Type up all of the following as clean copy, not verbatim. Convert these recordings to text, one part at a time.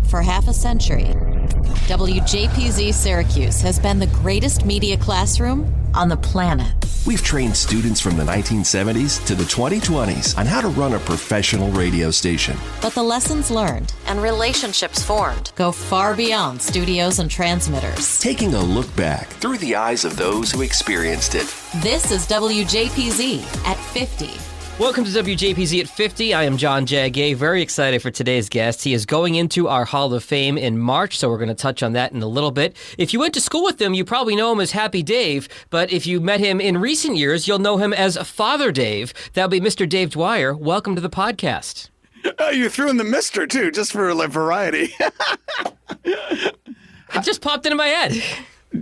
For half a century, WJPZ Syracuse has been the greatest media classroom on the planet. We've trained students from the 1970s to the 2020s on how to run a professional radio station. But the lessons learned and relationships formed go far beyond studios and transmitters. Taking a look back through the eyes of those who experienced it. This is WJPZ at 50. Welcome to WJPZ at 50. I am John Jagay, very excited for today's guest. He is going into our Hall of Fame in March, so we're going to touch on that in a little bit. If you went to school with him, you probably know him as Happy Dave, but if you met him in recent years, you'll know him as Father Dave. That'll be Mr. Dave Dwyer. Welcome to the podcast. You threw in the Mr. too, just for like variety. It just popped into my head.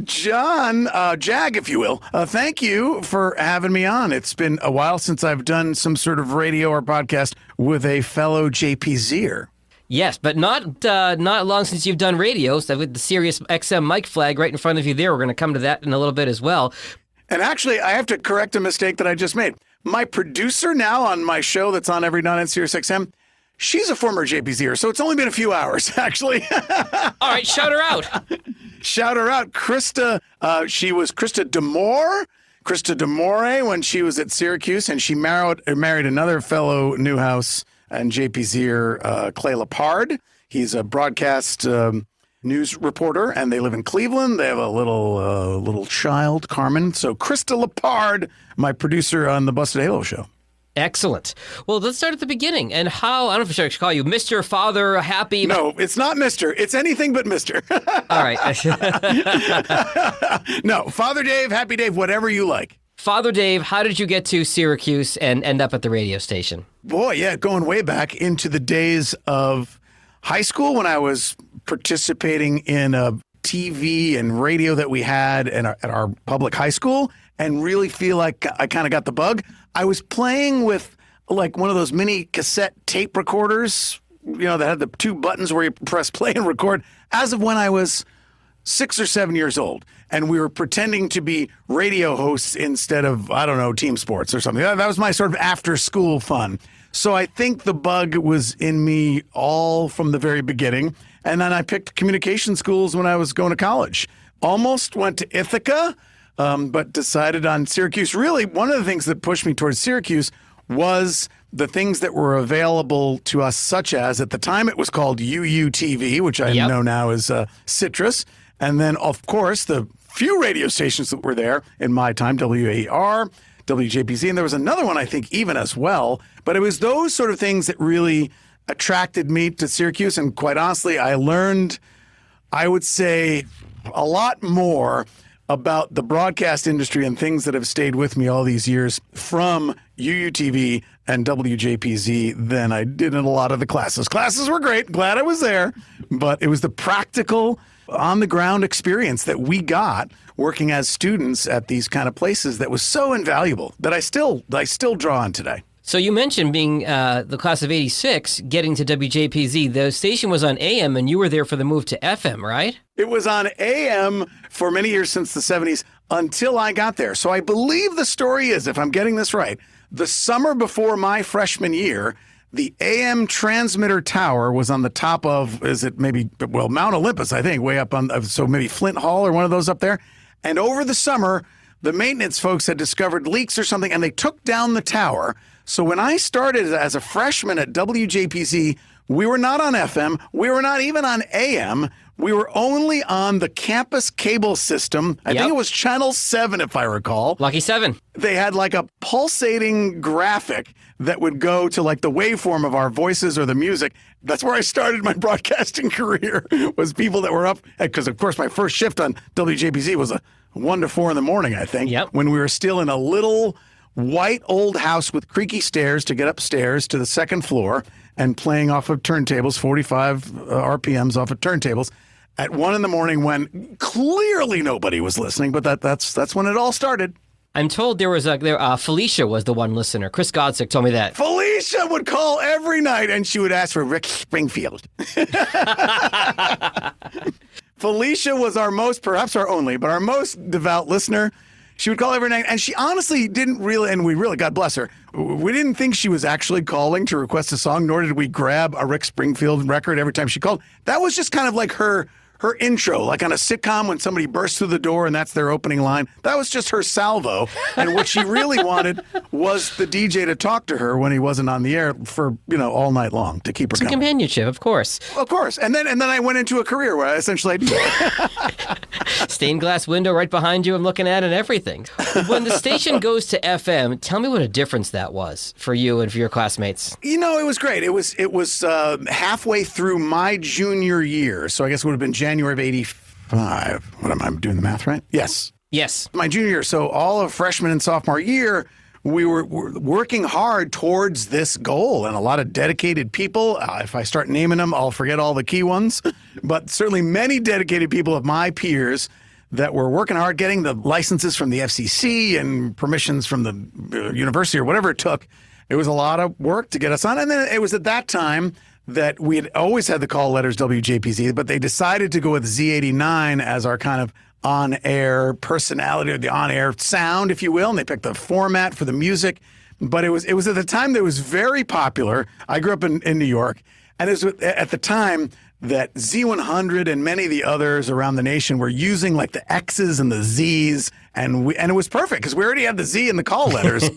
John, Jag, if you will, thank you for having me on. It's been a while since I've done some sort of radio or podcast with a fellow JPZer. Yes, but not long since you've done radio. So with the SiriusXM mic flag right in front of you there, we're going to come to that in a little bit as well. And actually, I have to correct a mistake that I just made. My producer now on my show that's on every night on SiriusXM, she's a former JPZer, so it's only been a few hours, actually. All right, shout her out. Shout her out, Krista. She was Krista Demore when she was at Syracuse, and she married another fellow Newhouse and JPZer, Clay Lepard. He's a broadcast news reporter, and they live in Cleveland. They have a little child, Carmen. So Krista Lepard, my producer on the Busted Halo show. Excellent. Well, let's start at the beginning. And how, I don't know if I should call you Mr. Father Happy. No, it's not Mr. It's anything but Mr. All right. No, Father Dave, Happy Dave, whatever you like. Father Dave, how did you get to Syracuse and end up at the radio station? Boy, yeah, going way back into the days of high school when I was participating in a TV and radio that we had at our public high school, and really feel like I kind of got the bug. I was playing with like one of those mini cassette tape recorders, that had the two buttons where you press play and record, as of when I was 6 or 7 years old. And we were pretending to be radio hosts instead of, I don't know, team sports or something. That was my sort of after school fun. So I think the bug was in me all from the very beginning. And then I picked communication schools when I was going to college. Almost went to Ithaca, but decided on Syracuse. Really, one of the things that pushed me towards Syracuse was the things that were available to us, such as, at the time it was called UUTV, which I know now is Citrus. And then, of course, the few radio stations that were there in my time, WAR, WJPZ, and there was another one, I think, even as well. But it was those sort of things that really attracted me to Syracuse. And quite honestly, I learned, I would say, a lot more about the broadcast industry and things that have stayed with me all these years from UUTV and WJPZ than I did in a lot of the classes. Classes were great. Glad I was there. But it was the practical, on-the-ground experience that we got working as students at these kind of places that was so invaluable that I still draw on today. So you mentioned being the class of 86, getting to WJPZ. The station was on AM, and you were there for the move to FM, right? It was on AM for many years since the 70s until I got there. So I believe the story is, if I'm getting this right, the summer before my freshman year, the AM transmitter tower was on the top of, Mount Olympus, I think, way up on, so maybe Flint Hall or one of those up there. And over the summer, the maintenance folks had discovered leaks or something, and they took down the tower. So when I started as a freshman at WJPZ, we were not on FM. We were not even on AM. We were only on the campus cable system. I think it was Channel 7, if I recall. Lucky 7. They had like a pulsating graphic that would go to like the waveform of our voices or the music. That's where I started my broadcasting career, was people that were up. Because, of course, my first shift on WJPZ was a 1 to 4 in the morning, I think, when we were still in a little white old house with creaky stairs to get upstairs to the second floor, and playing off of turntables, 45 RPMs off of turntables at 1 in the morning when clearly nobody was listening. But that's when it all started. I'm told there was Felicia was the one listener. Chris Godsick told me that. Felicia would call every night, and she would ask for Rick Springfield. Felicia was our most, perhaps our only, but our most devout listener. She would call every night, and she honestly didn't really, and we really, God bless her, we didn't think she was actually calling to request a song, nor did we grab a Rick Springfield record every time she called. That was just kind of like her intro, like on a sitcom when somebody bursts through the door and that's their opening line. That was just her salvo. And what she really wanted was the DJ to talk to her when he wasn't on the air for, all night long to keep her Some coming. companionship, of course. Of course. And then I went into a career where I essentially did that. Stained glass window right behind you I'm looking at and everything. When the station goes to FM, tell me what a difference that was for you and for your classmates. It was great. It was halfway through my junior year. So I guess it would have been January of 85. What am I doing the math right? Yes. Yes. My junior year. So all of freshman and sophomore year, we were working hard towards this goal, and a lot of dedicated people. If I start naming them, I'll forget all the key ones. But certainly many dedicated people of my peers that were working hard, getting the licenses from the FCC and permissions from the university or whatever it took. It was a lot of work to get us on. And then it was at that time that we had always had the call letters WJPZ, but they decided to go with Z89 as our kind of on-air personality, or the on-air sound, if you will. And they picked the format for the music. But it was at the time that it was very popular. I grew up in New York. And it was at the time that Z100 and many of the others around the nation were using like the X's and the Z's. And it was perfect because we already had the Z in the call letters.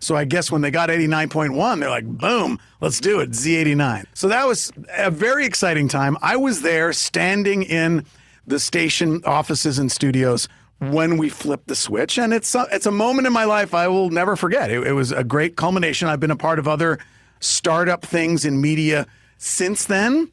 So I guess when they got 89.1, they're like, boom, let's do it, Z89. So that was a very exciting time. I was there standing in the station offices and studios when we flipped the switch. And it's a moment in my life I will never forget. It was a great culmination. I've been a part of other startup things in media since then.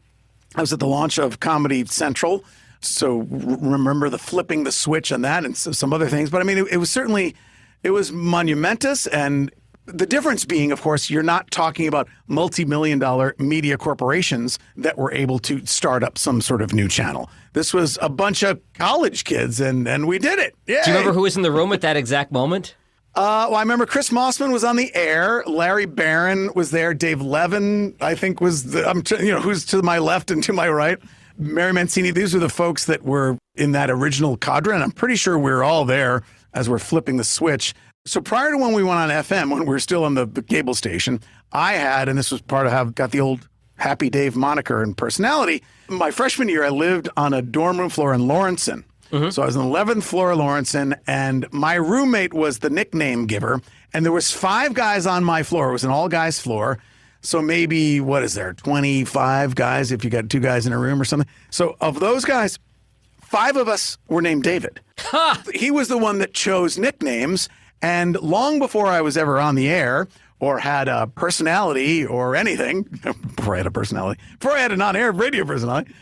I was at the launch of Comedy Central. So remember the flipping the switch on that and some other things. But I mean, it was monumentous. And the difference being, of course, you're not talking about multi-million-dollar media corporations that were able to start up some sort of new channel. This was a bunch of college kids, and we did it. Yay. Do you remember who was in the room at that exact moment? Well, I remember Chris Mossman was on the air. Larry Barron was there. Dave Levin, I think, was who's to my left and to my right. Mary Mancini. These were the folks that were in that original cadre, and I'm pretty sure we were all there as we're flipping the switch. So prior to when we went on FM, when we were still on the cable station, I had, and this was part of how I got the old Happy Dave moniker and personality. My freshman year, I lived on a dorm room floor in Lawrinson. Mm-hmm. So I was on the 11th floor of Lawrinson, and my roommate was the nickname giver. And there was 5 guys on my floor. It was an all-guys floor. So maybe, 25 guys if you got 2 guys in a room or something. So of those guys, 5 of us were named David. He was the one that chose nicknames. And long before I was ever on the air or had a personality or anything, before I had an on-air radio personality,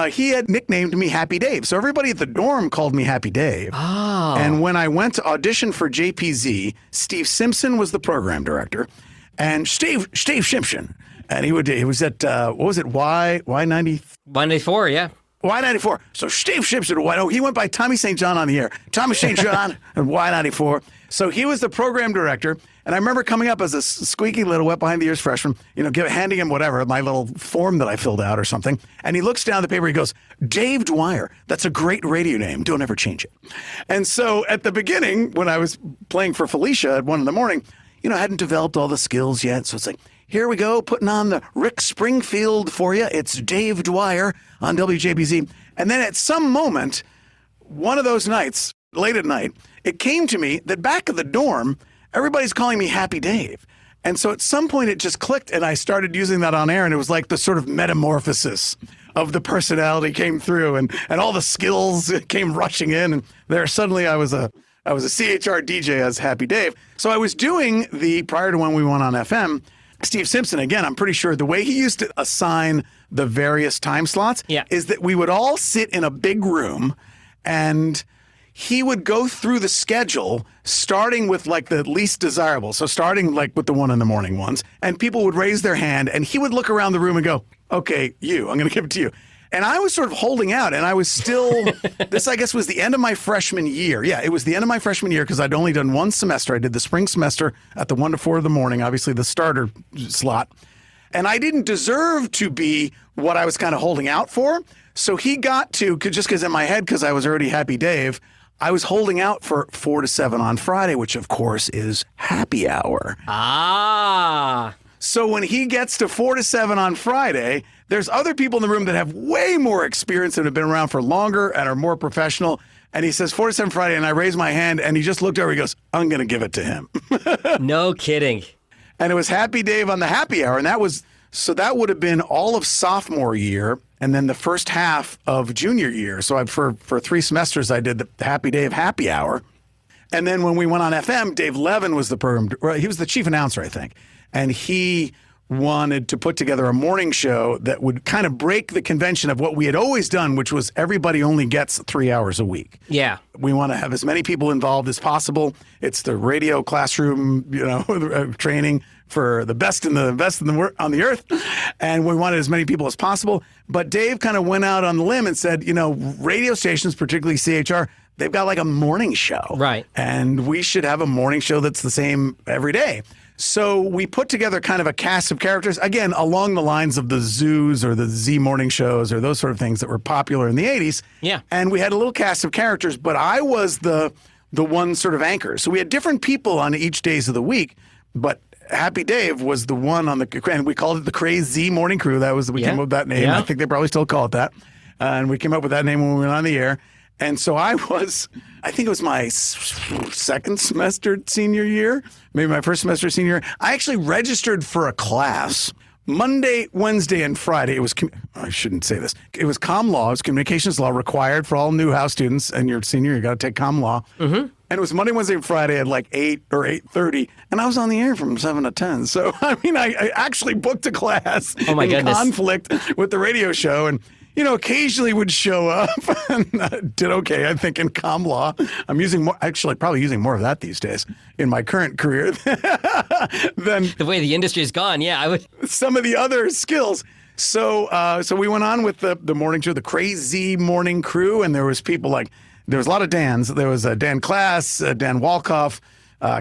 he had nicknamed me Happy Dave. So everybody at the dorm called me Happy Dave. Oh. And when I went to audition for JPZ, Steve Simpson was the program director. And Steve Simpson, and he was at, Y90? Y94, yeah. Y94. So Steve Simpson, he went by Tommy St. John on the air. Tommy St. John at Y94. So he was the program director. And I remember coming up as a squeaky little wet behind the ears freshman, handing him whatever, my little form that I filled out or something. And he looks down the paper, he goes, Dave Dwyer, that's a great radio name. Don't ever change it. And so at the beginning, when I was playing for Felicia at 1 in the morning, I hadn't developed all the skills yet. So it's like, here we go, putting on the Rick Springfield for you. It's Dave Dwyer on WJPZ. And then at some moment, one of those nights, late at night, it came to me that back at the dorm, everybody's calling me Happy Dave. And so at some point it just clicked and I started using that on air, and it was like the sort of metamorphosis of the personality came through and all the skills came rushing in. And there suddenly I was a CHR DJ as Happy Dave. So I was doing prior to when we went on FM, Steve Simpson, again, I'm pretty sure the way he used to assign the various time slots is that we would all sit in a big room and he would go through the schedule starting with like the least desirable. So starting like with the 1 in the morning ones, and people would raise their hand and he would look around the room and go, okay, I'm going to give it to you. And I was sort of holding out, and I was still, this I guess was the end of my freshman year. Yeah, it was the end of my freshman year because I'd only done 1 semester. I did the spring semester at the 1 to 4 in the morning, obviously the starter slot. And I didn't deserve to be what I was kind of holding out for. So he got to, just because in my head, because I was already Happy Dave, I was holding out for 4 to 7 on Friday, which of course is happy hour. Ah. So when he gets to 4 to 7 on Friday, there's other people in the room that have way more experience and have been around for longer and are more professional. And he says 4 to 7 Friday, and I raise my hand, and he just looked over. He goes, I'm going to give it to him. No kidding. And it was Happy Dave on the happy hour. And that would have been all of sophomore year and then the first half of junior year. So for 3 semesters, I did the Happy Dave happy hour. And then when we went on FM, Dave Levin was the program. He was the chief announcer, I think. And he wanted to put together a morning show that would kind of break the convention of what we had always done, which was everybody only gets 3 hours a week. Yeah. We want to have as many people involved as possible. It's the radio classroom, training for the best on the earth. And we wanted as many people as possible. But Dave kind of went out on the limb and said, radio stations, particularly CHR, they've got like a morning show. Right. And we should have a morning show that's the same every day. So we put together kind of a cast of characters, again, along the lines of the Zoos or the Z morning shows or those sort of things that were popular in the 80s. Yeah. And we had a little cast of characters, but I was the one sort of anchor. So we had different people on each days of the week, but Happy Dave was the one on and we called it the Cra-Z Morning Crew. We came up with that name. Yeah. I think they probably still call it that. And we came up with that name when we went on the air. And so I think it was my second semester senior year, maybe my first semester senior year. I actually registered for a class Monday, Wednesday, and Friday. I shouldn't say this. It was comm law. It was communications law required for all new house students. And you're a senior, you got to take comm law. Mm-hmm. And it was Monday, Wednesday, and Friday at like 8 or 8:30. And I was on the air from 7 to 10. So, I actually booked a class in conflict with the radio show. And occasionally would show up and did okay, I think, in comm law. I'm probably using more of that these days in my current career than the way the industry's gone. Yeah, I would. Some of the other skills. So we went on with the morning show, the Cra-Z Morning Crew, and there was a lot of Dans. There was Dan Class, Dan Walkoff,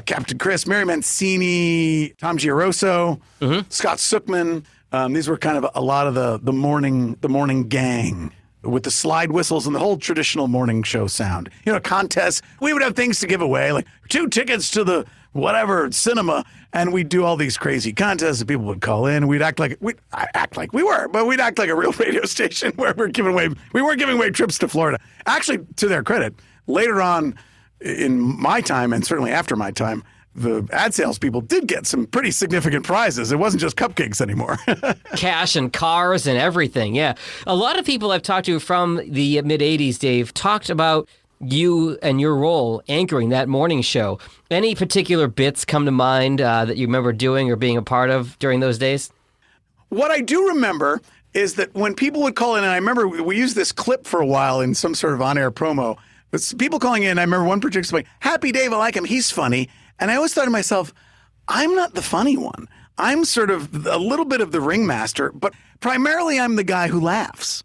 Captain Chris, Mary Mancini, Tom Giaroso, Scott Sookman. These were kind of a lot of the morning gang with the slide whistles and the whole traditional morning show sound. Contests. We would have things to give away, like 2 tickets to the whatever cinema, and we'd do all these crazy contests, and people would call in. We'd act like we were, but we'd act like a real radio station where we weren't giving away trips to Florida. Actually, to their credit, later on in my time, and certainly after my time, the ad sales people did get some pretty significant prizes. It wasn't just cupcakes anymore. Cash and cars and everything, yeah. A lot of people I've talked to from the mid-'80s, Dave, talked about you and your role anchoring that morning show. Any particular bits come to mind that you remember doing or being a part of during those days? What I do remember is that when people would call in, and I remember we used this clip for a while in some sort of on-air promo, but people calling in, I remember one particular saying, Happy Dave, I like him, he's funny. And I always thought to myself, I'm not the funny one. I'm sort of a little bit of the ringmaster, but primarily I'm the guy who laughs.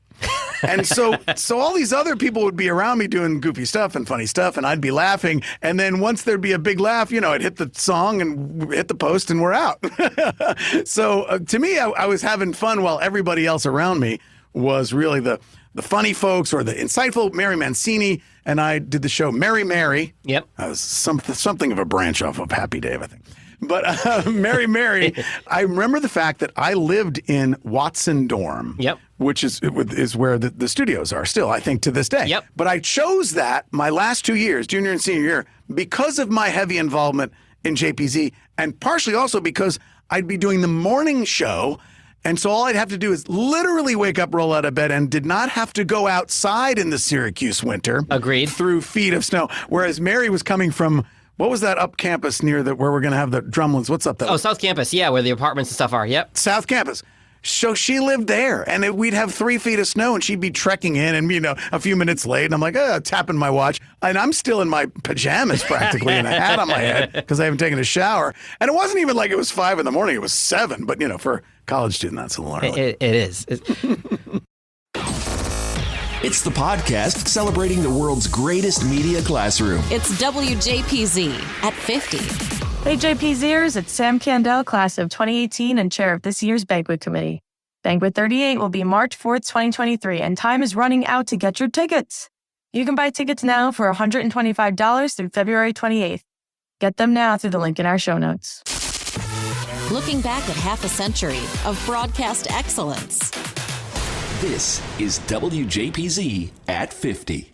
And so all these other people would be around me doing goofy stuff and funny stuff, and I'd be laughing. And then once there'd be a big laugh, I'd hit the song and hit the post and we're out. So to me, I was having fun while everybody else around me was really the funny folks or the insightful. Mary Mancini and I did the show Mary Mary. Yep. Something of a branch off of Happy Dave, I think. But Mary Mary, I remember the fact that I lived in Watson Dorm. Yep. Which is where the studios are still, I think, to this day. Yep. But I chose that my last 2 years, junior and senior year, because of my heavy involvement in JPZ, and partially also because I'd be doing the morning show. And so all I'd have to do is literally wake up, roll out of bed, and did not have to go outside in the Syracuse winter. Agreed. Through feet of snow. Whereas Mary was coming from, what was that up campus near where we're going to have the drumlins? What's up there? Oh, South Campus, yeah, where the apartments and stuff are, yep. South Campus. So she lived there, and we'd have 3 feet of snow, and she'd be trekking in, and a few minutes late, and I'm like, tapping my watch, and I'm still in my pajamas practically, and a hat on my head because I haven't taken a shower. And it wasn't even like it was 5 in the morning; it was 7. But for a college student, that's a little early. It is. It's the podcast celebrating the world's greatest media classroom. It's WJPZ at 50. Hey JPZers, it's Sam Candell, class of 2018 and chair of this year's Banquet Committee. Banquet 38 will be March 4th, 2023, and time is running out to get your tickets. You can buy tickets now for $125 through February 28th. Get them now through the link in our show notes. Looking back at half a century of broadcast excellence. This is WJPZ at 50.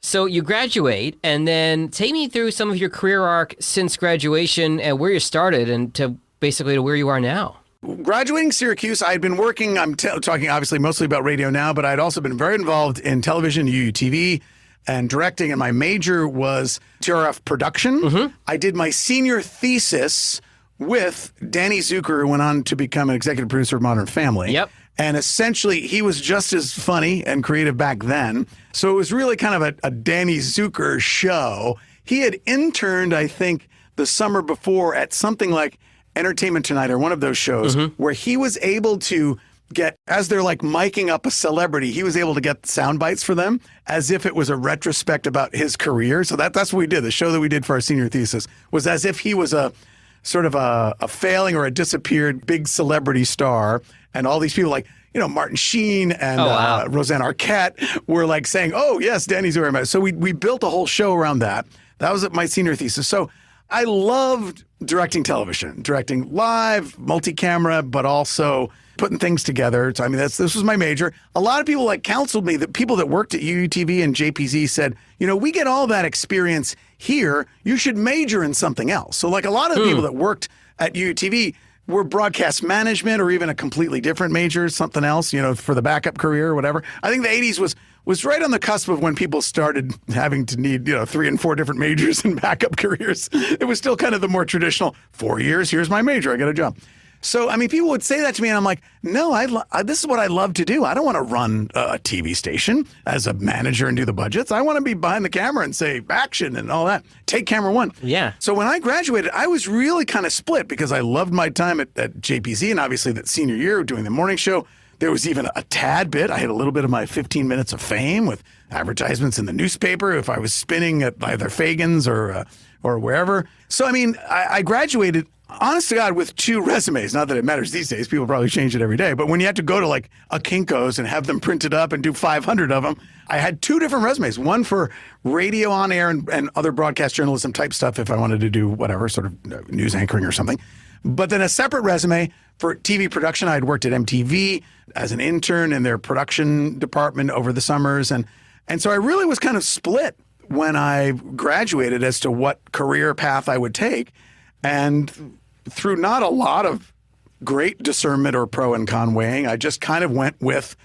So you graduate, and then take me through some of your career arc since graduation and where you started and to basically to where you are now. Graduating Syracuse, I had been working, I'm talking obviously mostly about radio now, but I'd also been very involved in television, UUTV, and directing, and my major was TRF production. Mm-hmm. I did my senior thesis with Danny Zucker, who went on to become an executive producer of Modern Family. Yep. And essentially, he was just as funny and creative back then. So it was really kind of a Danny Zucker show. He had interned, I think, the summer before at something like Entertainment Tonight or one of those shows where he was able to get, as they're like miking up a celebrity, he was able to get sound bites for them as if it was a retrospect about his career. So that's what we did. The show that we did for our senior thesis was as if he was a sort of a failing or a disappeared big celebrity star. And all these people like, you know, Martin Sheen and Roseanne Arquette were like saying, oh, yes, Danny's very much. So we built a whole show around that. That was my senior thesis. So I loved directing television, directing live, multi-camera, but also putting things together. So, I mean, this was my major. A lot of people like counseled me, that people that worked at UUTV and JPZ said, you know, we get all that experience here. You should major in something else. So like a lot of the people that worked at UUTV were broadcast management or even a completely different major, something else, you know, for the backup career or whatever. I think the 80s was right on the cusp of when people started having to need, you know, 3 and 4 different majors and backup careers. It was still kind of the more traditional 4 years, here's my major, I got a job. So, I mean, people would say that to me, and I'm like, no, this is what I love to do. I don't want to run a TV station as a manager and do the budgets. I want to be behind the camera and say action and all that. Take camera one. Yeah. So when I graduated, I was really kind of split because I loved my time at JPZ, and obviously that senior year doing the morning show. There was even a tad bit. I had a little bit of my 15 minutes of fame with advertisements in the newspaper if I was spinning at either Fagan's or wherever. So, I mean, I graduated, honest to God, with 2 resumes. Not that it matters these days. People probably change it every day. But when you had to go to like a Kinko's and have them printed up and do 500 of them, I had 2 different resumes. One for radio on air and other broadcast journalism type stuff if I wanted to do whatever, sort of news anchoring or something. But then a separate resume for TV production. I had worked at MTV as an intern in their production department over the summers. And so I really was kind of split when I graduated as to what career path I would take. And through not a lot of great discernment or pro and con weighing, I just kind of went with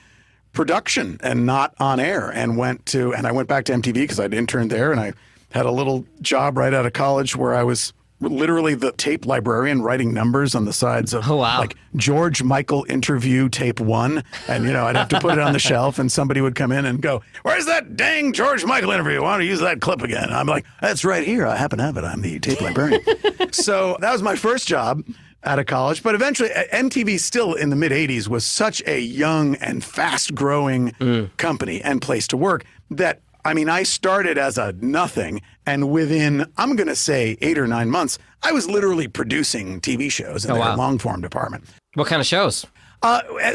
production and not on air, and I went back to MTV because I'd interned there, and I had a little job right out of college where I was literally the tape librarian writing numbers on the sides of like George Michael interview tape 1. And, you know, I'd have to put it on the shelf and somebody would come in and go, where's that dang George Michael interview? Why don't you use that clip again? I'm like, that's right here. I happen to have it. I'm the tape librarian. So that was my first job out of college. But eventually MTV still in the mid 80s was such a young and fast growing company and place to work that, I mean, I started as a nothing, and within, I'm going to say 8 or 9 months, I was literally producing TV shows in their long-form department. What kind of shows?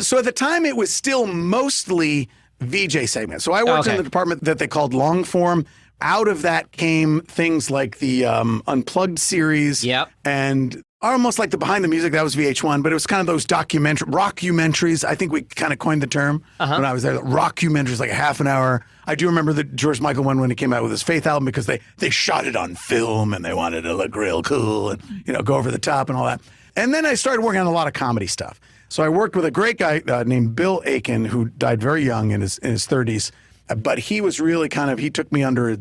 So at the time, it was still mostly VJ segments. So I worked in the department that they called long-form. Out of that came things like the Unplugged series and almost like the Behind the Music, that was VH1, but it was kind of those rockumentaries. I think we kind of coined the term when I was there. Rockumentaries, like a half an hour. I do remember the George Michael one when he came out with his Faith album because they shot it on film and they wanted to look real cool and, you know, go over the top and all that. And then I started working on a lot of comedy stuff. So I worked with a great guy named Bill Aiken, who died very young in his 30s. But he was really he took me under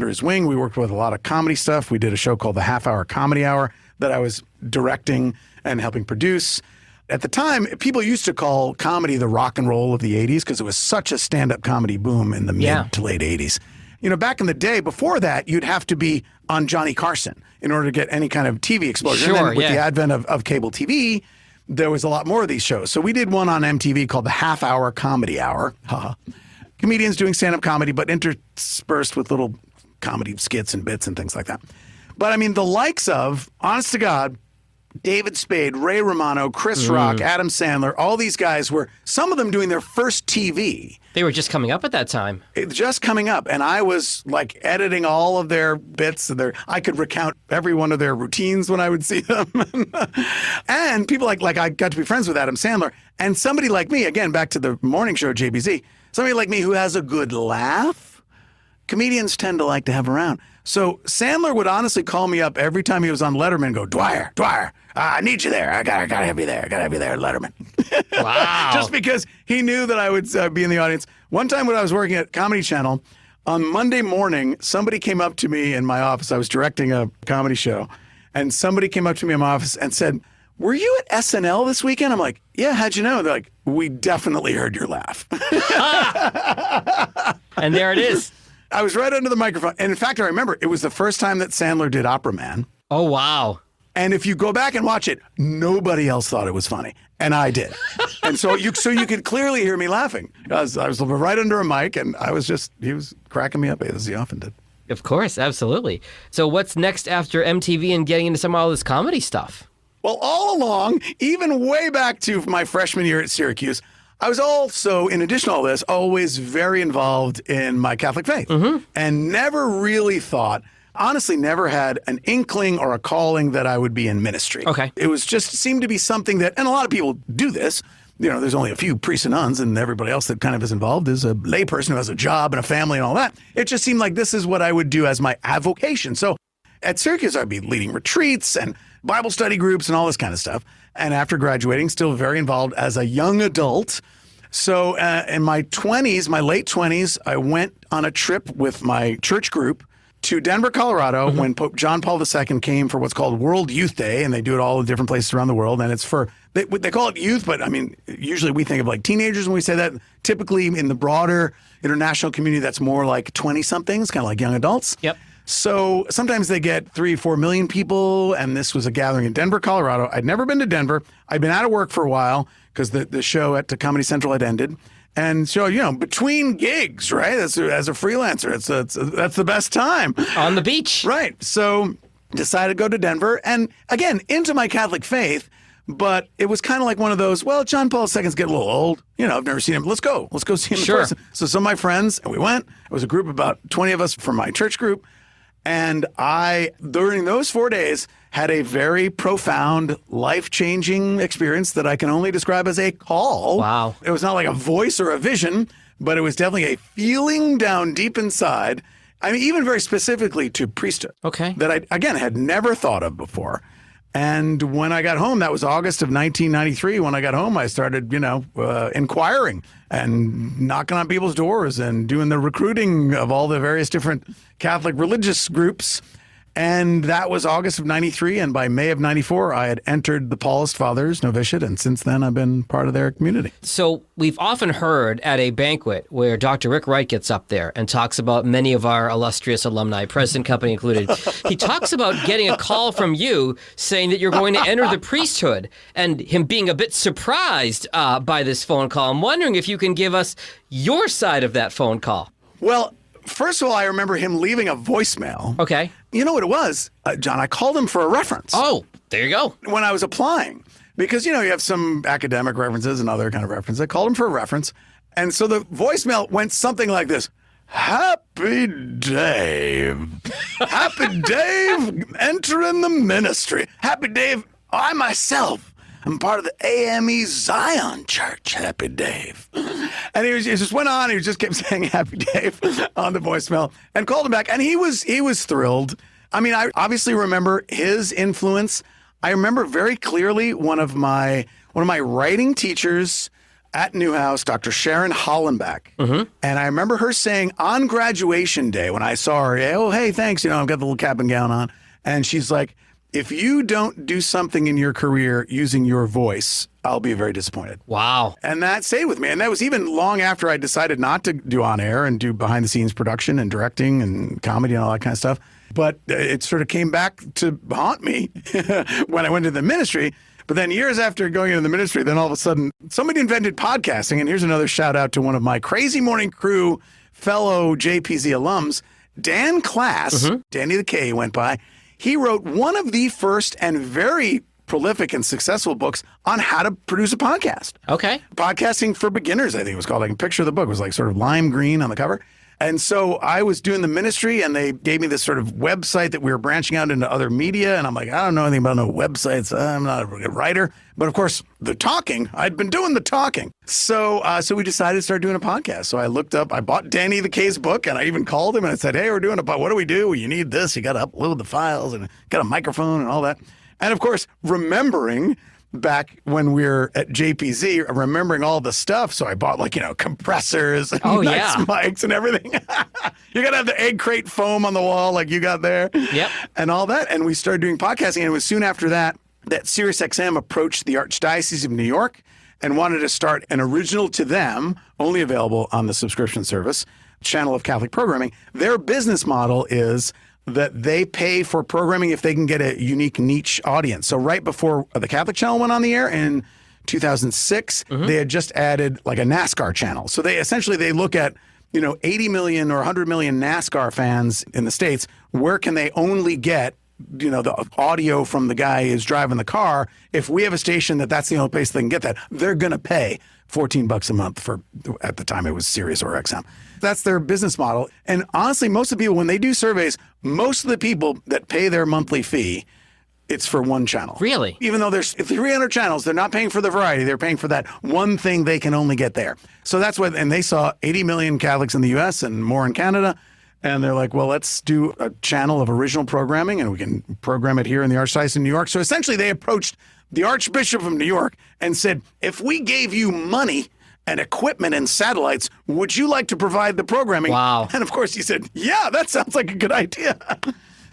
his wing. We worked with a lot of comedy stuff. We did a show called The Half Hour Comedy Hour that I was directing and helping produce. At the time, people used to call comedy the rock and roll of the 80s because it was such a stand-up comedy boom in the mid to late 80s. You know, back in the day, before that, you'd have to be on Johnny Carson in order to get any kind of TV exposure. Sure, and then with the advent of cable TV, there was a lot more of these shows. So we did one on MTV called The Half Hour Comedy Hour. Comedians doing stand-up comedy, but interspersed with little comedy skits and bits and things like that. But I mean, the likes of, honest to God, David Spade, Ray Romano, Chris Rock, Adam Sandler, all these guys were, some of them doing their first TV. They were just coming up at that time. Just coming up. And I was like editing all of their bits. I could recount every one of their routines when I would see them. And people like I got to be friends with Adam Sandler. And somebody like me, again, back to the morning show, JPZ, somebody like me who has a good laugh, comedians tend to like to have around. So Sandler would honestly call me up every time he was on Letterman and go, Dwyer, I need you there. I gotta have you there. I gotta have you there, Letterman. Wow. Just because he knew that I would be in the audience. One time when I was working at Comedy Channel, on Monday morning, somebody came up to me in my office. I was directing a comedy show, and somebody came up to me in my office and said, were you at SNL this weekend? I'm like, yeah, how'd you know? They're like, we definitely heard your laugh. And there it is. I was right under the microphone. And in fact, I remember it was the first time that Sandler did Opera Man. Oh, wow. And if you go back and watch it, nobody else thought it was funny. And I did. And so you could clearly hear me laughing. I was right under a mic, and he was cracking me up, as he often did. Of course, absolutely. So what's next after MTV and getting into some of all this comedy stuff? Well, all along, even way back to my freshman year at Syracuse, I was also, in addition to all this, always very involved in my Catholic faith and never really thought, honestly, never had an inkling or a calling that I would be in ministry. Okay. It was just seemed to be something that, and a lot of people do this. You know, there's only a few priests and nuns, and everybody else that kind of is involved is a layperson who has a job and a family and all that. It just seemed like this is what I would do as my avocation. So at Syracuse, I'd be leading retreats and Bible study groups and all this kind of stuff. And after graduating, still very involved as a young adult. So in my 20s, my late 20s, I went on a trip with my church group to Denver, Colorado, when Pope John Paul II came for what's called World Youth Day, and they do it all in different places around the world. And it's for, they call it youth, but I mean, usually we think of like teenagers when we say that. Typically in the broader international community, that's more like 20-somethings, kind of like young adults. Yep. So sometimes they get 3-4 million people, and this was a gathering in Denver, Colorado. I'd never been to Denver. I'd been out of work for a while because the show at the Comedy Central had ended. And so, you know, between gigs, right? As a freelancer, that's the best time. On the beach. Right. So decided to go to Denver. And again, into my Catholic faith, but it was kind of like one of those, well, John Paul II's getting a little old. You know, I've never seen him. Let's go see him in person. So some of my friends, and we went. It was a group of about 20 of us from my church group. And I, during those 4 days, had a very profound, life-changing experience that I can only describe as a call. Wow. It was not like a voice or a vision, but it was definitely a feeling down deep inside. I mean, even very specifically to priesthood. Okay. That I, again, had never thought of before. And when I got home, that was August of 1993. When I got home, I started, inquiring and knocking on people's doors and doing the recruiting of all the various different Catholic religious groups. And that was August of 93. And by May of 94, I had entered the Paulist Fathers novitiate. And since then, I've been part of their community. So we've often heard at a banquet where Dr. Rick Wright gets up there and talks about many of our illustrious alumni, President Company included. He talks about getting a call from you saying that you're going to enter the priesthood and him being a bit surprised by this phone call. I'm wondering if you can give us your side of that phone call. Well, first of all, I remember him leaving a voicemail. Okay. You know what it was, John? I called him for a reference. Oh, there you go. When I was applying, because, you have some academic references and other kind of references. I called him for a reference. And so the voicemail went something like this. Happy Dave. Happy Dave entering the ministry. Happy Dave, I myself am part of the AME Zion Church. Happy Dave. And he just went on. He just kept saying Happy Dave on the voicemail and called him back. And he was thrilled. I mean, I obviously remember his influence. I remember very clearly one of my writing teachers at Newhouse, Dr. Sharon Hollenbach. Mm-hmm. And I remember her saying on graduation day when I saw her, oh, hey, thanks. I've got the little cap and gown on. And she's like, if you don't do something in your career using your voice, I'll be very disappointed. Wow. And that stayed with me. And that was even long after I decided not to do on air and do behind the scenes production and directing and comedy and all that kind of stuff. But it sort of came back to haunt me when I went into the ministry. But then years after going into the ministry, then all of a sudden somebody invented podcasting. And here's another shout out to one of my Cra-Z Morning Crew fellow JPZ alums, Dan Class, Danny the K went by. He wrote one of the first and very prolific and successful books on how to produce a podcast. Okay. Podcasting for Beginners, I think it was called. I can picture the book. It was like sort of lime green on the cover. And so I was doing the ministry, and they gave me this sort of website that we were branching out into other media. And I'm like, I don't know anything about no websites. I'm not a good writer. But of course, the talking, I'd been doing the talking. So we decided to start doing a podcast. So I looked up, I bought Danny the K's book, and I even called him and I said, hey, we're doing what do we do? You need this. You got to upload the files and got a microphone and all that. And of course, remembering back when we were at JPZ, remembering all the stuff. So I bought compressors and nice mics and everything. You got to have the egg crate foam on the wall like you got there. Yep. And all that. And we started doing podcasting. And it was soon after that SiriusXM approached the Archdiocese of New York and wanted to start an original to them, only available on the subscription service, channel of Catholic programming. Their business model is that they pay for programming if they can get a unique niche audience. So right before the Catholic channel went on the air in 2006, they had just added like a NASCAR channel. So they look at, 80 million or 100 million NASCAR fans in the States. Where can they only get, the audio from the guy who's driving the car? If we have a station that's the only place they can get that, they're going to pay $14 a month for, at the time it was Sirius or XM. That's their business model. And honestly, most of the people, when they do surveys, most of the people that pay their monthly fee, it's for one channel. Really? Even though there's 300 channels, they're not paying for the variety. They're paying for that one thing they can only get there. So that's what, and they saw 80 million Catholics in the U.S. and more in Canada. And they're like, well, let's do a channel of original programming and we can program it here in the Archdiocese of New York. So essentially they approached the Archbishop of New York and said, if we gave you money and equipment and satellites, would you like to provide the programming? Wow. And of course he said, yeah, that sounds like a good idea.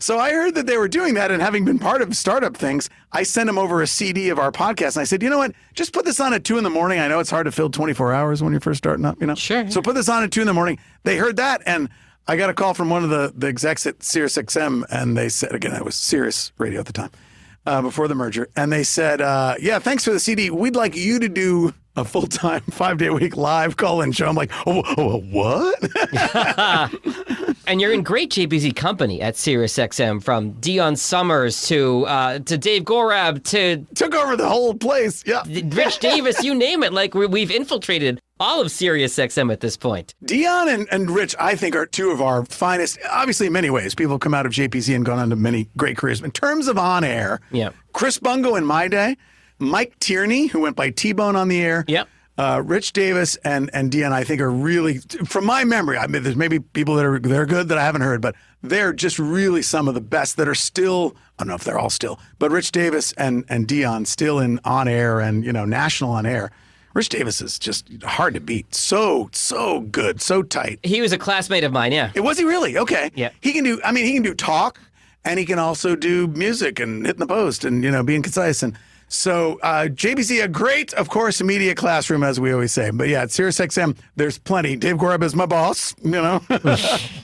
So I heard that they were doing that, and having been part of startup things, I sent him over a CD of our podcast, and I said, you know what, just put this on at 2 a.m. I know it's hard to fill 24 hours when you're first starting up, Sure. So put this on at 2 a.m. They heard that, and I got a call from one of the execs at SiriusXM, and they said, again, it was Sirius Radio at the time, before the merger, and they said, yeah, thanks for the CD. We'd like you to do a full-time, 5-day-a-week live call-in show. I'm like, oh what? And you're in great JPZ company at SiriusXM, from Dion Summers to Dave Gorab to... Took over the whole place, yeah. Rich Davis, you name it. Like, we've infiltrated all of SiriusXM at this point. Dion and Rich, I think, are two of our finest, obviously in many ways. People have come out of JPZ and gone on to many great careers. In terms of on-air, Chris Bungo in my day, Mike Tierney, who went by T-Bone on the air, Rich Davis and Dion, I think, are really, from my memory, I mean, there's maybe people that are good that I haven't heard, but they're just really some of the best that are still, I don't know if they're all still, but Rich Davis and Dion still in on-air and, national on-air. Rich Davis is just hard to beat. So good, so tight. He was a classmate of mine, yeah. Was he really? Okay. Yeah. He can do talk, and he can also do music and hitting the post and, being concise. And so JPZ, a great, of course, media classroom, as we always say. But yeah, at SiriusXM, there's plenty. Dave Gorab is my boss,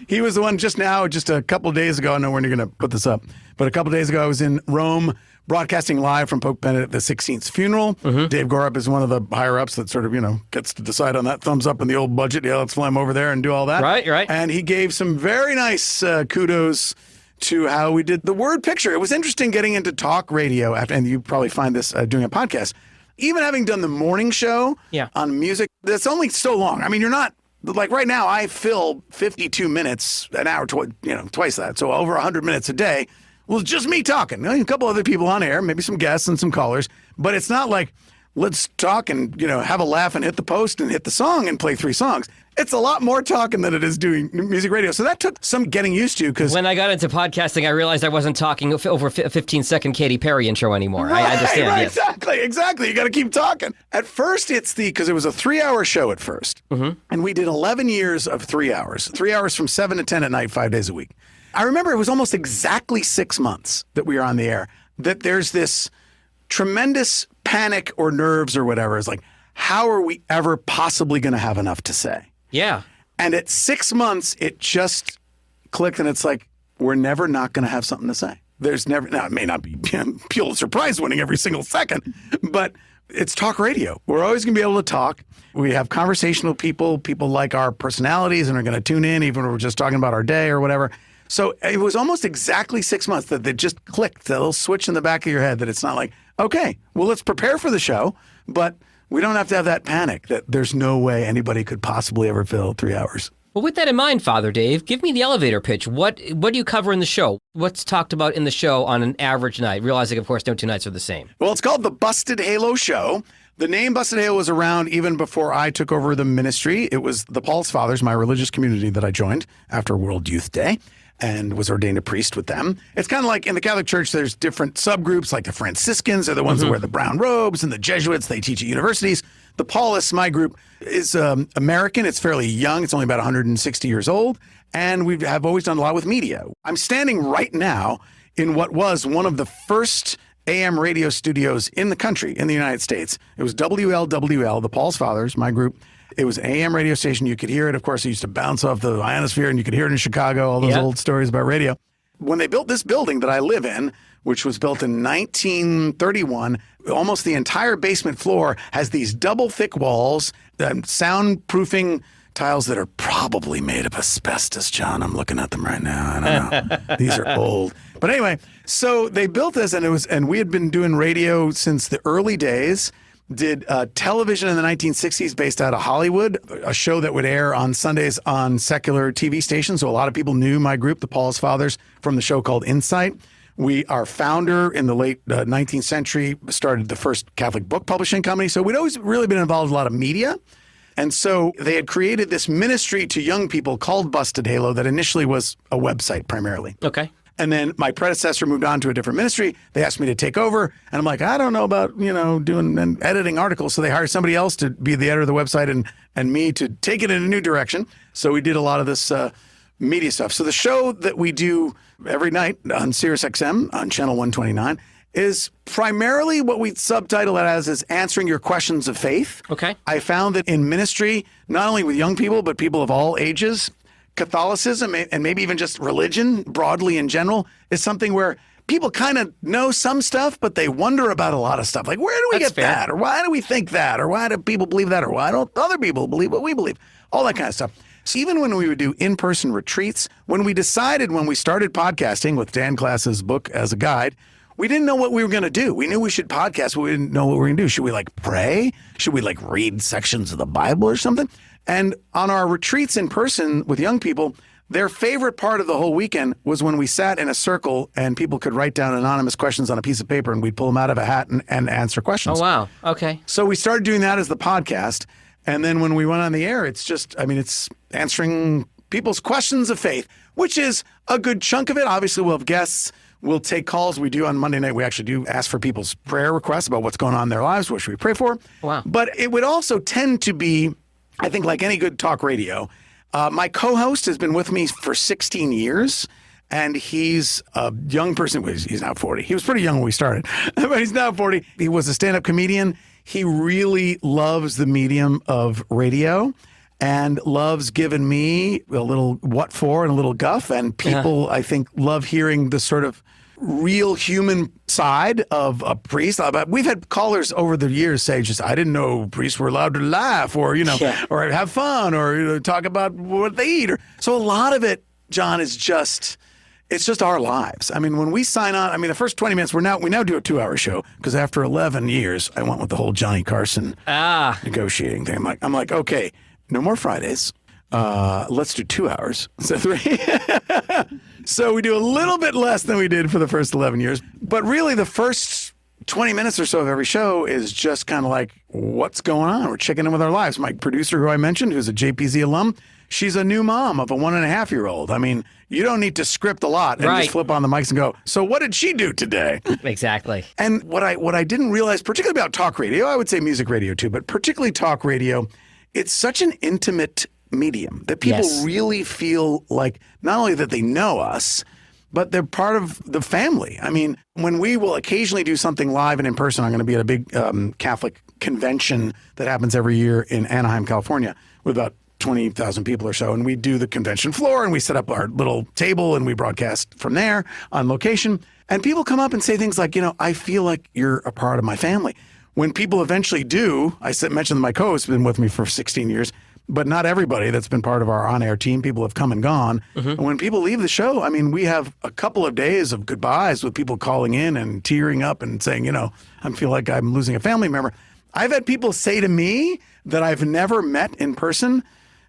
He was the one just a couple of days ago. I know when you're going to put this up. But a couple of days ago, I was in Rome broadcasting live from Pope Benedict XVI's funeral. Dave Gorab is one of the higher-ups that sort of, gets to decide on that thumbs up in the old budget. Yeah, let's fly him over there and do all that. Right. And he gave some very nice kudos to how we did the word picture. It was interesting getting into talk radio after, and you probably find this doing a podcast. Even having done the morning show on music, that's only so long. I mean, you're not, like right now, I fill 52 minutes, an hour, twice that. So over 100 minutes a day. Well, it's just me talking. A couple other people on air, maybe some guests and some callers. But it's not like, let's talk and, have a laugh and hit the post and hit the song and play 3 songs. It's a lot more talking than it is doing music radio. So that took some getting used to. Because when I got into podcasting, I realized I wasn't talking over a 15-second Katy Perry intro anymore. Right, I understand. Right, yes. Exactly. You got to keep talking. At first, because it was a 3-hour show at first. And we did 11 years of 3 hours. 3 hours from 7 to 10 at night, 5 days a week. I remember it was almost exactly 6 months that we were on the air, that there's this tremendous panic or nerves or whatever. It's like, how are we ever possibly going to have enough to say? Yeah. And at 6 months, it just clicked, and it's like, we're never not going to have something to say. There's never, now it may not be Pulitzer Prize winning every single second, but it's talk radio. We're always going to be able to talk. We have conversational people like our personalities and are going to tune in, even when we're just talking about our day or whatever. So it was almost exactly 6 months that they just clicked, that little switch in the back of your head that it's not like, okay, well, let's prepare for the show, but we don't have to have that panic that there's no way anybody could possibly ever fill 3 hours. Well, with that in mind, Father Dave, give me the elevator pitch. What do you cover in the show? What's talked about in the show on an average night? Realizing, of course, no two nights are the same. Well, it's called the Busted Halo Show. The name Busted Halo was around even before I took over the ministry. It was the Paul's Fathers, my religious community that I joined after World Youth Day, and was ordained a priest with them. It's kind of like in the Catholic Church, there's different subgroups, like the Franciscans are the ones that wear the brown robes, and the Jesuits, they teach at universities. The Paulists, my group, is American. It's fairly young. It's only about 160 years old. And we have always done a lot with media. I'm standing right now in what was one of the first AM radio studios in the country, in the United States. It was WLWL, the Paul's Fathers, my group. It was an AM radio station. You could hear it. Of course, it used to bounce off the ionosphere, and you could hear it in Chicago, all those old stories about radio. When they built this building that I live in, which was built in 1931, almost the entire basement floor has these double thick walls, soundproofing tiles that are probably made of asbestos, John. I'm looking at them right now. I don't know. These are old. But anyway, so they built this, and we had been doing radio since the early days. Did television in the 1960s based out of Hollywood, a show that would air on Sundays on secular TV stations. So a lot of people knew my group, the Paul's Fathers, from the show called Insight. Our founder in the late 19th century started the first Catholic book publishing company. So we'd always really been involved in a lot of media. And so they had created this ministry to young people called Busted Halo that initially was a website primarily. Okay. And then my predecessor moved on to a different ministry. They asked me to take over. And I'm like, I don't know about, doing and editing articles. So they hired somebody else to be the editor of the website and me to take it in a new direction. So we did a lot of this media stuff. So the show that we do every night on SiriusXM on channel 129 is primarily what we subtitle it as is answering your questions of faith. Okay. I found that in ministry, not only with young people, but people of all ages, Catholicism and maybe even just religion broadly in general is something where people kind of know some stuff, but they wonder about a lot of stuff. Like, where do we get that? Or why do we think that? Or why do people believe that? Or why don't other people believe what we believe? All that kind of stuff. So even when we would do in-person retreats, when we started podcasting with Dan Klass's book as a guide, we didn't know what we were going to do. We knew we should podcast, but we didn't know what we were going to do. Should we pray? Should we read sections of the Bible or something? And on our retreats in person with young people, their favorite part of the whole weekend was when we sat in a circle and people could write down anonymous questions on a piece of paper and we'd pull them out of a hat and answer questions. Oh, wow. Okay. So we started doing that as the podcast. And then when we went on the air, it's answering people's questions of faith, which is a good chunk of it. Obviously, we'll have guests. We'll take calls. We do on Monday night. We actually do ask for people's prayer requests about what's going on in their lives. What should we pray for? Wow. But it would also tend to be, I think, like any good talk radio. My co-host has been with me for 16 years, and he's a young person. He's now 40. He was pretty young when we started, but he's now 40. He was a stand-up comedian. He really loves the medium of radio and loves giving me a little what for and a little guff. And people, I think, love hearing the sort of real human side of a priest. We've had callers over the years say, I didn't know priests were allowed to laugh or, or have fun or talk about what they eat. So a lot of it, John, is it's just our lives. I mean, when we sign on, the first 20 minutes, we now do a 2-hour show because after 11 years, I went with the whole Johnny Carson negotiating thing. I'm like, okay, no more Fridays. Let's do 2 hours instead of 3. So we do a little bit less than we did for the first 11 years. But really, the first 20 minutes or so of every show is just kind of like, what's going on? We're checking in with our lives. My producer, who I mentioned, who's a JPZ alum, she's a new mom of a 1.5-year-old. I mean, you don't need to script a lot and just flip on the mics and go, so what did she do today? Exactly. And what I didn't realize, particularly about talk radio, I would say music radio too, but particularly talk radio, it's such an intimate medium that people really feel like not only that they know us, but they're part of the family. I mean, when we will occasionally do something live and in person, I'm going to be at a big Catholic convention that happens every year in Anaheim, California, with about 20,000 people or so. And we do the convention floor and we set up our little table and we broadcast from there on location. And people come up and say things like, I feel like you're a part of my family. When people eventually do, mentioned that my co-host has been with me for 16 years. but not everybody that's been part of our on-air team. People have come and gone. And when people leave the show, I mean, we have a couple of days of goodbyes with people calling in and tearing up and saying, I feel like I'm losing a family member. I've had people say to me that I've never met in person,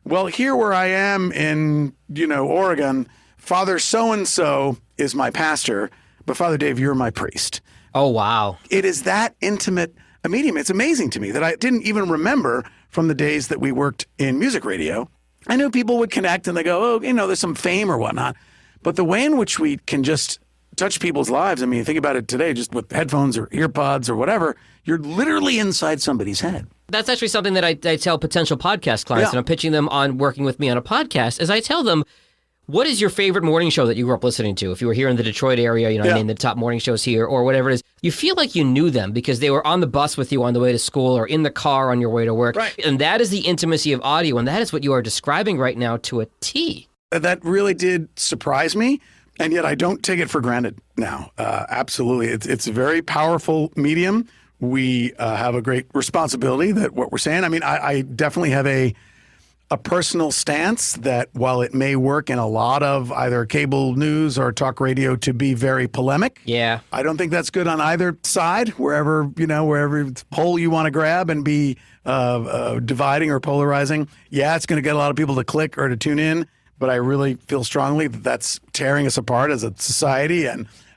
well, here where I am in, Oregon, Father so-and-so is my pastor, but Father Dave, you're my priest. Oh, wow. It is that intimate a medium. It's amazing to me that I didn't even remember from the days that we worked in music radio. I knew people would connect and they go, there's some fame or whatnot. But the way in which we can just touch people's lives, I mean, think about it today, just with headphones or ear pods or whatever, you're literally inside somebody's head. That's actually something that I tell potential podcast clients, and I'm pitching them on working with me on a podcast, is I tell them, what is your favorite morning show that you grew up listening to? If you were here in the Detroit area, I mean, the top morning shows here or whatever it is, you feel like you knew them because they were on the bus with you on the way to school or in the car on your way to work. Right. And that is the intimacy of audio, and that is what you are describing right now to a T. That really did surprise me, and yet I don't take it for granted now. Absolutely. It's a very powerful medium. We have a great responsibility that what we're saying. I mean, I definitely have a personal stance that while it may work in a lot of either cable news or talk radio to be very polemic, I don't think that's good on either side, wherever pole you want to grab and be dividing or polarizing. Yeah, it's going to get a lot of people to click or to tune in, but I really feel strongly that that's tearing us apart as a society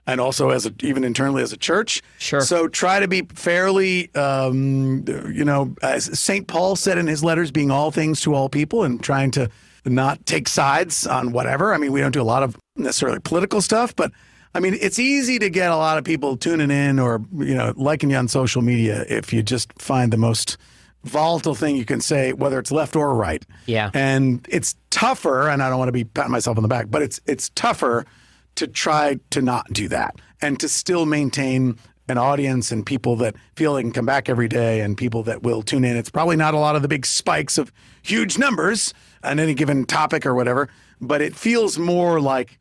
and also even internally as a church. Sure. So try to be fairly, as St. Paul said in his letters, being all things to all people and trying to not take sides on whatever. I mean, we don't do a lot of necessarily political stuff, but I mean, it's easy to get a lot of people tuning in or, liking you on social media if you just find the most volatile thing you can say, whether it's left or right. Yeah. And it's tougher, and I don't want to be patting myself on the back, but it's tougher to try to not do that and to still maintain an audience and people that feel they can come back every day and people that will tune in. It's probably not a lot of the big spikes of huge numbers on any given topic or whatever, but it feels more like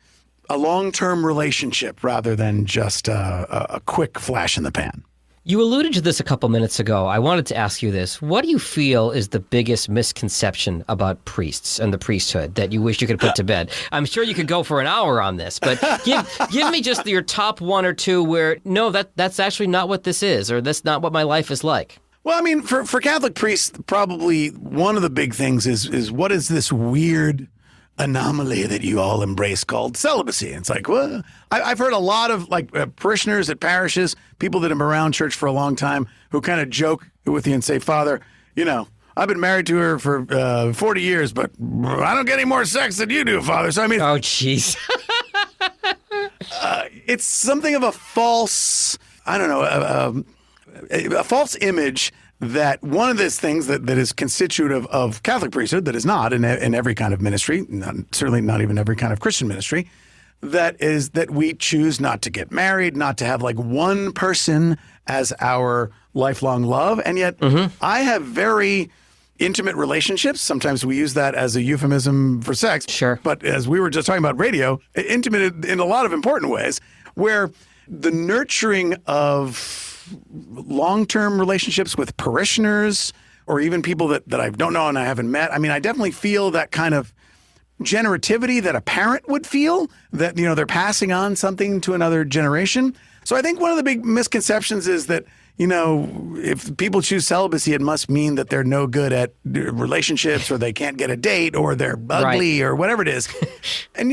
a long-term relationship rather than just a quick flash in the pan. You alluded to this a couple minutes ago. I wanted to ask you this. What do you feel is the biggest misconception about priests and the priesthood that you wish you could put to bed? I'm sure you could go for an hour on this, but give me just your top one or two where, no, that's actually not what this is, or that's not what my life is like. Well, I mean, for Catholic priests, probably one of the big things is what is this weird anomaly that you all embrace called celibacy? And it's like, well, I've heard a lot of parishioners at parishes, people that have been around church for a long time, who kind of joke with you and say, Father, I've been married to her for 40 years, but I don't get any more sex than you do, Father. So I mean, oh, jeez. It's something of a false, a false image that one of these things that is constitutive of Catholic priesthood, that is not in every kind of ministry, certainly not even every kind of Christian ministry, that is that we choose not to get married, not to have one person as our lifelong love. And yet I have very intimate relationships. Sometimes we use that as a euphemism for sex. Sure. But as we were just talking about radio, intimate in a lot of important ways, where the nurturing of long-term relationships with parishioners or even people that I don't know and I haven't met. I mean, I definitely feel that kind of generativity that a parent would feel, that, they're passing on something to another generation. So I think one of the big misconceptions is that, if people choose celibacy, it must mean that they're no good at relationships or they can't get a date or they're ugly or whatever it is. And,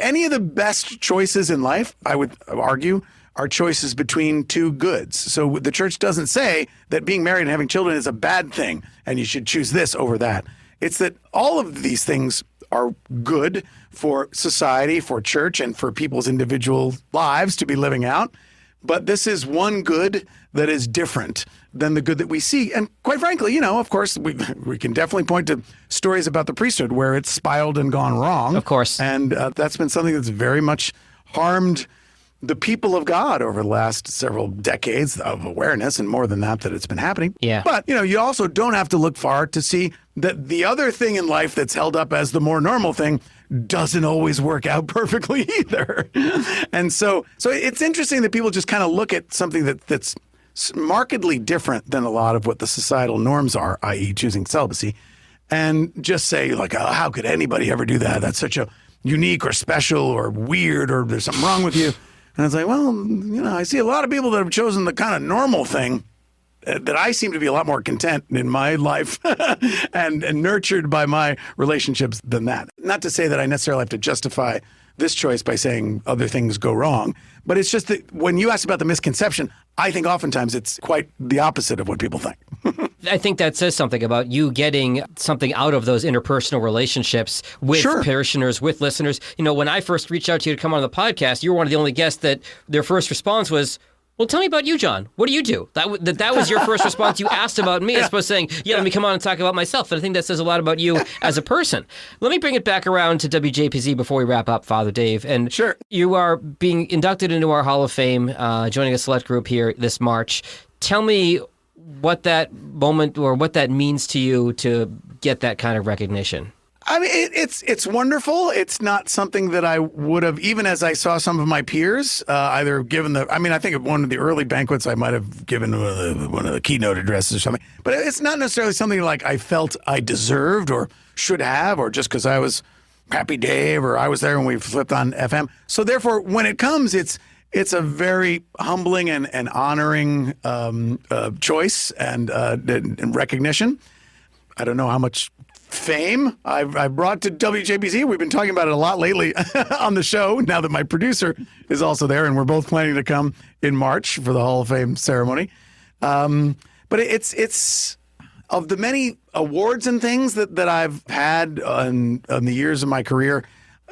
any of the best choices in life, I would argue, are choices between two goods. So the church doesn't say that being married and having children is a bad thing and you should choose this over that. It's that all of these things are good for society, for church, and for people's individual lives to be living out. But this is one good that is different than the good that we see. And quite frankly, of course, we can definitely point to stories about the priesthood where it's spiraled and gone wrong. Of course. And that's been something that's very much harmed the people of God over the last several decades of awareness, and more than that it's been happening. Yeah. But, you also don't have to look far to see that the other thing in life that's held up as the more normal thing doesn't always work out perfectly either. And so it's interesting that people just kind of look at something that's markedly different than a lot of what the societal norms are, i.e. choosing celibacy, and just say like, oh, how could anybody ever do that? That's such a unique or special or weird, or there's something wrong with you. And it's like, well, I see a lot of people that have chosen the kind of normal thing that I seem to be a lot more content in my life and nurtured by my relationships than that. Not to say that I necessarily have to justify this choice by saying other things go wrong, but it's just that when you ask about the misconception, I think oftentimes it's quite the opposite of what people think. I think that says something about you getting something out of those interpersonal relationships with parishioners, with listeners. When I first reached out to you to come on the podcast, you were one of the only guests that their first response was, well, tell me about you, John. What do you do? That was your first response. You asked about me as opposed to saying, let me come on and talk about myself. And I think that says a lot about you as a person. Let me bring it back around to WJPZ before we wrap up, Father Dave. And you are being inducted into our Hall of Fame, joining a select group here this March. Tell me what that moment or what that means to you to get that kind of recognition. I mean, it's wonderful. It's not something that I would have, even as I saw some of my peers, either given I think at one of the early banquets, I might have given one of the keynote addresses or something. But it's not necessarily something like I felt I deserved or should have, or just because I was Happy Dave or I was there when we flipped on FM. So therefore, when it comes, it's a very humbling and honoring choice and recognition. I don't know how much fame I've brought to WJPZ. We've been talking about it a lot lately on the show, now that my producer is also there, and we're both planning to come in March for the Hall of Fame ceremony. But it's of the many awards and things that I've had on the years of my career,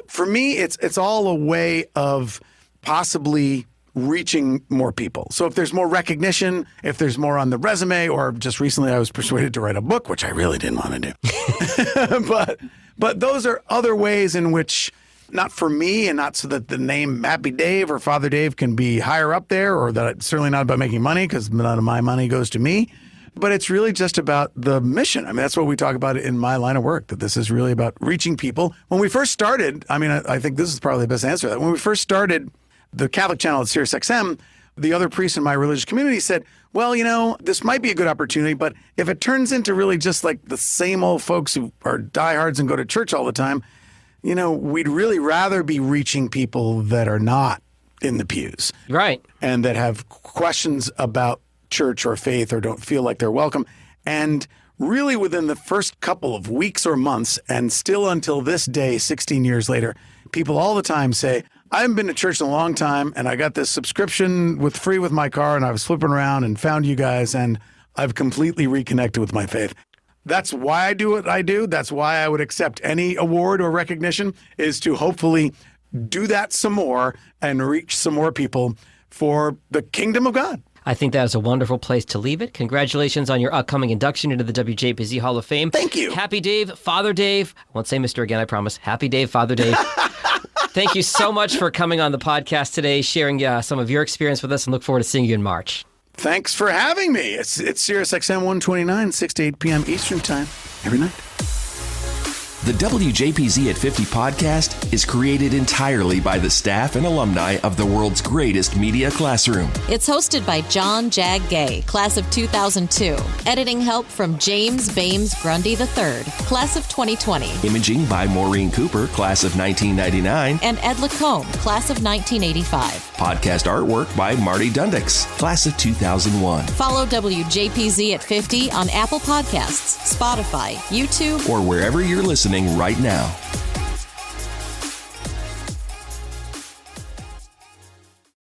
for me, it's all a way of possibly reaching more people. So if there's more recognition, if there's more on the resume, or just recently I was persuaded to write a book, which I really didn't want to do. But those are other ways in which, not for me and not so that the name Happy Dave or Father Dave can be higher up there, or that it's certainly not about making money, because none of my money goes to me. But it's really just about the mission. I mean, that's what we talk about in my line of work, that this is really about reaching people. When we first started, I think this is probably the best answer to that. When we first started the Catholic channel at SiriusXM, the other priests in my religious community said, well, this might be a good opportunity, but if it turns into really just like the same old folks who are diehards and go to church all the time, we'd really rather be reaching people that are not in the pews. Right. And that have questions about church or faith or don't feel like they're welcome. And really within the first couple of weeks or months, and still until this day, 16 years later, people all the time say, I haven't been to church in a long time, and I got this subscription free with my car, and I was flipping around and found you guys, and I've completely reconnected with my faith. That's why I do what I do. That's why I would accept any award or recognition, is to hopefully do that some more and reach some more people for the kingdom of God. I think that is a wonderful place to leave it. Congratulations on your upcoming induction into the WJPZ Hall of Fame. Thank you. Happy Dave, Father Dave. I won't say Mr. again, I promise. Happy Dave, Father Dave. Thank you so much for coming on the podcast today, sharing some of your experience with us, and look forward to seeing you in March. Thanks for having me. It's SiriusXM 129, 6 to 8 p.m. Eastern Time every night. The WJPZ at 50 podcast is created entirely by the staff and alumni of the world's greatest media classroom. It's hosted by John Jag Gay, class of 2002. Editing help from James Bames Grundy III, class of 2020. Imaging by Maureen Cooper, class of 1999. And Ed Lacombe, class of 1985. Podcast artwork by Marty Dundix, class of 2001. Follow WJPZ at 50 on Apple Podcasts, Spotify, YouTube, or wherever you're listening right now.